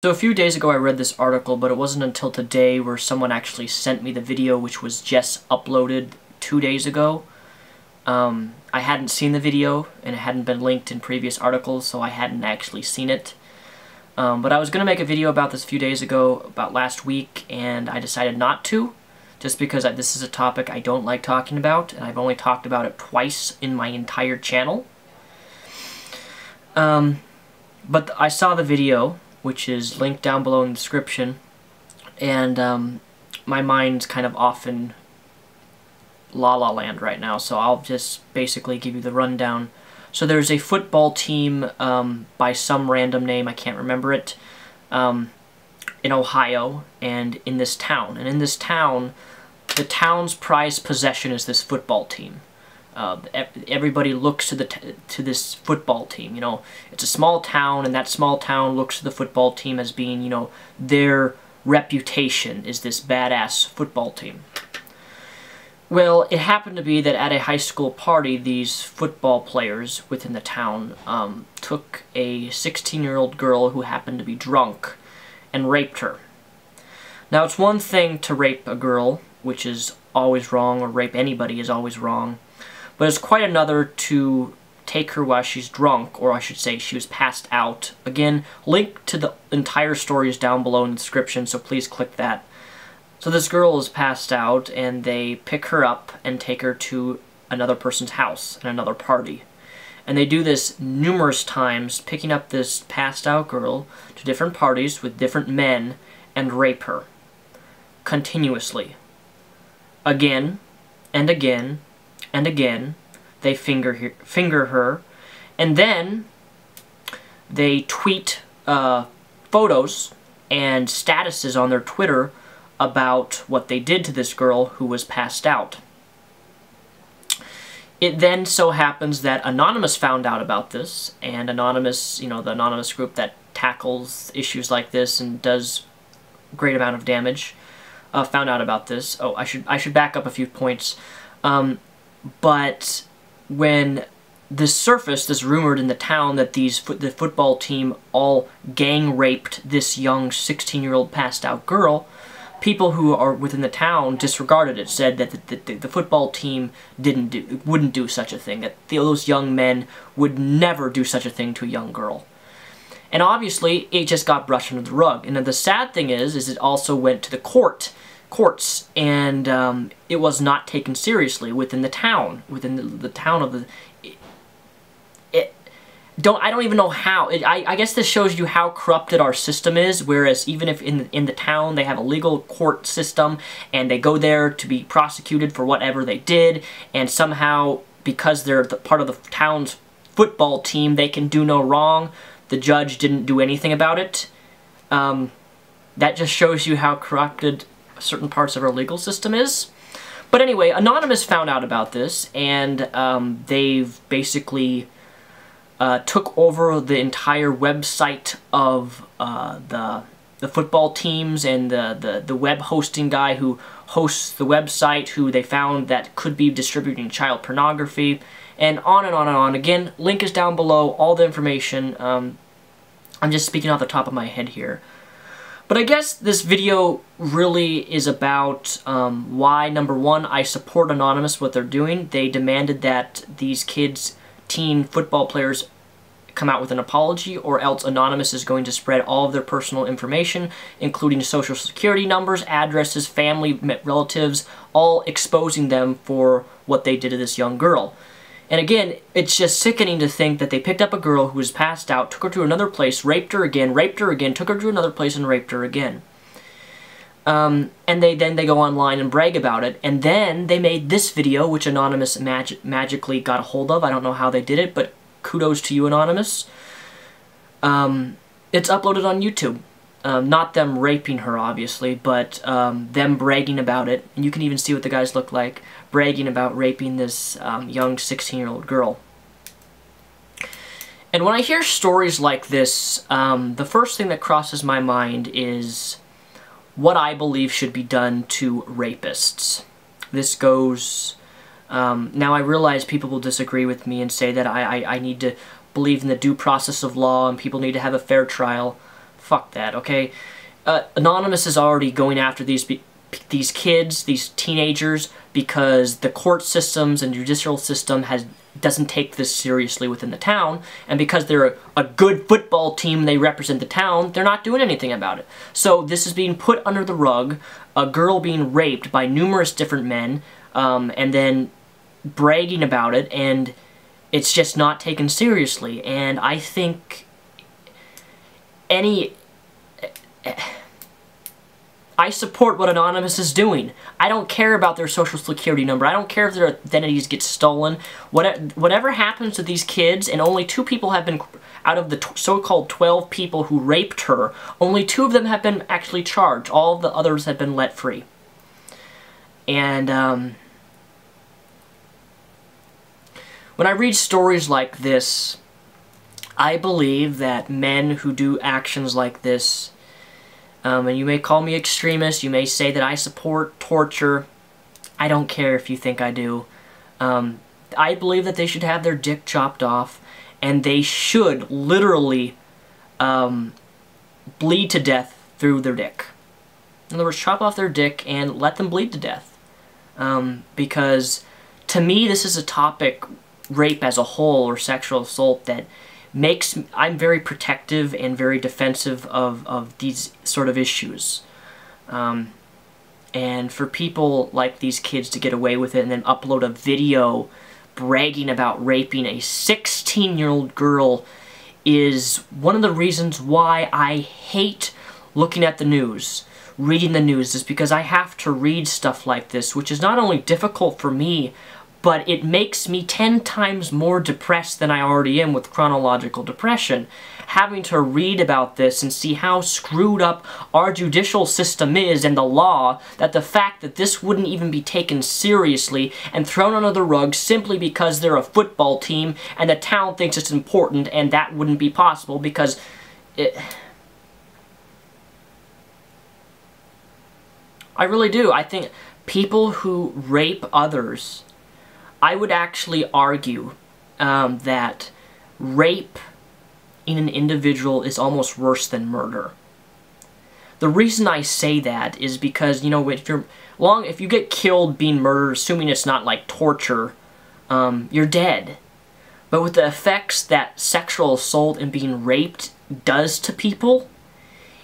So a few days ago I read this article, but it wasn't until today where someone actually sent me the video, which was just uploaded 2 days ago. I hadn't seen the video, and it hadn't been linked in previous articles, so I hadn't actually seen it. But I was going to make a video about this a few days ago, about last week, and I decided not to, just because this is a topic I don't like talking about, and I've only talked about it twice in my entire channel. But I saw the video, which is linked down below in the description, and my mind's kind of off in La La Land right now, so I'll just basically give you the rundown. So there's a football team by some random name, I can't remember it, in Ohio, and in this town. And in this town, the town's prized possession is this football team. Everybody looks to this football team. You know, it's a small town, and that small town looks to the football team as being, you know, their reputation is this badass football team. Well, it happened to be that at a high school party, these football players within the town took a 16-year-old girl who happened to be drunk and raped her. Now, it's one thing to rape a girl, which is always wrong, or rape anybody is always wrong. But it's quite another to take her while she's drunk, or I should say she was passed out. Again, link to the entire story is down below in the description, so please click that. So this girl is passed out, and they pick her up and take her to another person's house and another party. And they do this numerous times, picking up this passed out girl to different parties with different men and rape her. Continuously. Again, and again, and again, they finger her, and then they tweet photos and statuses on their Twitter about what they did to this girl who was passed out. It then so happens that Anonymous found out about this, and Anonymous, you know, the Anonymous group that tackles issues like this and does a great amount of damage, found out about this. Oh, I should back up a few points. But when this surfaced, this rumored in the town that the football team all gang raped this young 16-year-old passed out girl, people who are within the town disregarded it, said that the football team wouldn't do such a thing, that those young men would never do such a thing to a young girl. And obviously, it just got brushed under the rug. And then the sad thing is it also went to the courts, and it was not taken seriously within the town, within the town of the. I don't even know how. I guess this shows you how corrupted our system is. Whereas even if in the town they have a legal court system and they go there to be prosecuted for whatever they did, and somehow because they're part of the town's football team, they can do no wrong. The judge didn't do anything about it. That just shows you how corrupted certain parts of our legal system is. But anyway, Anonymous found out about this, and they've basically took over the entire website of the football teams, and the web hosting guy who hosts the website, who they found that could be distributing child pornography, and on and on and on. Again, link is down below, all the information. I'm just speaking off the top of my head here. But I guess this video really is about why, number one, I support Anonymous, what they're doing. They demanded that these kids, teen football players, come out with an apology, or else Anonymous is going to spread all of their personal information, including social security numbers, addresses, family, relatives, all exposing them for what they did to this young girl. And again, it's just sickening to think that they picked up a girl who was passed out, took her to another place, raped her again, took her to another place, and raped her again. And then they go online and brag about it, and then they made this video, which Anonymous magically got a hold of. I don't know how they did it, but kudos to you, Anonymous. It's uploaded on YouTube. Not them raping her, obviously, but them bragging about it. And you can even see what the guys look like, bragging about raping this young 16-year-old girl. And when I hear stories like this, the first thing that crosses my mind is what I believe should be done to rapists. This goes... now I realize people will disagree with me and say that I need to believe in the due process of law and people need to have a fair trial. fuck that, okay? Anonymous is already going after these kids, these teenagers, because the court systems and judicial system doesn't take this seriously within the town, and because they're a good football team, they represent the town, they're not doing anything about it. So this is being put under the rug, a girl being raped by numerous different men, and then bragging about it, and it's just not taken seriously. And I think I support what Anonymous is doing. I don't care about their social security number. I don't care if their identities get stolen. Whatever happens to these kids, and only 2 people have been, out of the so-called 12 people who raped her, only 2 of them have been actually charged. All of the others have been let free. And when I read stories like this, I believe that men who do actions like this, and you may call me extremist, you may say that I support torture, I don't care if you think I do. I believe that they should have their dick chopped off, and they should literally bleed to death through their dick. In other words, chop off their dick and let them bleed to death. Because to me, this is a topic, rape as a whole, or sexual assault, that I'm very protective and very defensive of these sort of issues. And for people like these kids to get away with it and then upload a video bragging about raping a 16-year-old girl is one of the reasons why I hate looking at the news, reading the news, is because I have to read stuff like this, which is not only difficult for me, but it makes me 10 times more depressed than I already am with chronological depression. Having to read about this and see how screwed up our judicial system is and the law, that the fact that this wouldn't even be taken seriously and thrown under the rug simply because they're a football team and the town thinks it's important, and that wouldn't be possible because I really do. I think people who rape others, I would actually argue that rape in an individual is almost worse than murder. The reason I say that is because, you know, if you get killed being murdered, assuming it's not like torture, you're dead. But with the effects that sexual assault and being raped does to people,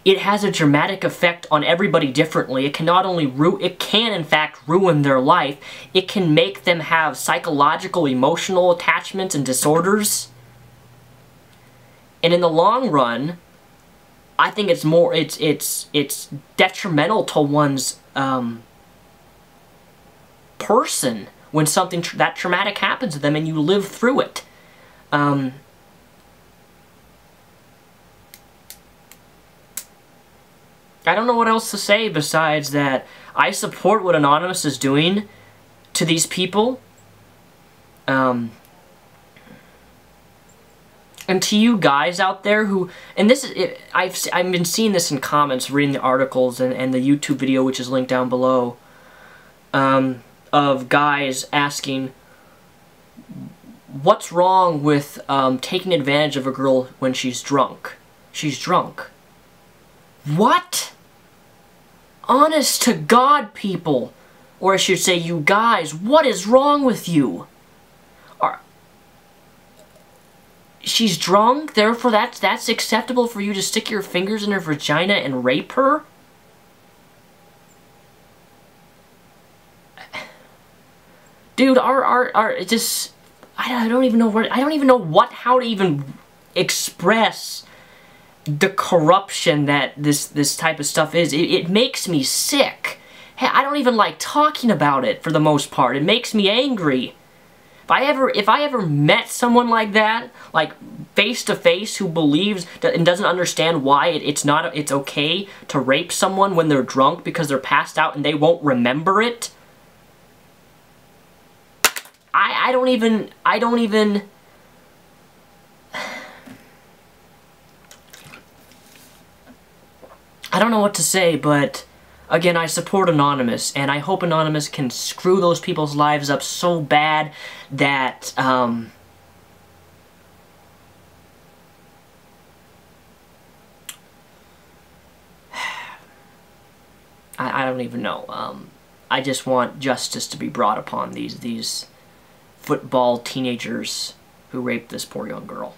it has a dramatic effect on everybody differently. It can not only it can in fact ruin their life, it can make them have psychological, emotional attachments and disorders. And in the long run, I think it's detrimental to one's person when something that traumatic happens to them and you live through it. I don't know what else to say besides that I support what Anonymous is doing to these people. And to you guys out there who, and this is, I've been seeing this in comments, reading the articles and the YouTube video, which is linked down below, of guys asking, what's wrong with taking advantage of a girl when she's drunk? She's drunk. What? Honest to God, people, or I should say you guys, what is wrong with you? She's drunk, therefore that's acceptable for you to stick your fingers in her vagina and rape her? Dude, it just, I don't even know how to even express the corruption that this type of stuff is. It makes me sick. Hey, I don't even like talking about it for the most part. It makes me angry. If I ever met someone like that, like face to face, who believes that and doesn't understand why it's okay to rape someone when they're drunk because they're passed out and they won't remember it, I don't even I don't know what to say, but again, I support Anonymous, and I hope Anonymous can screw those people's lives up so bad that, I don't even know. I just want justice to be brought upon these football teenagers who raped this poor young girl.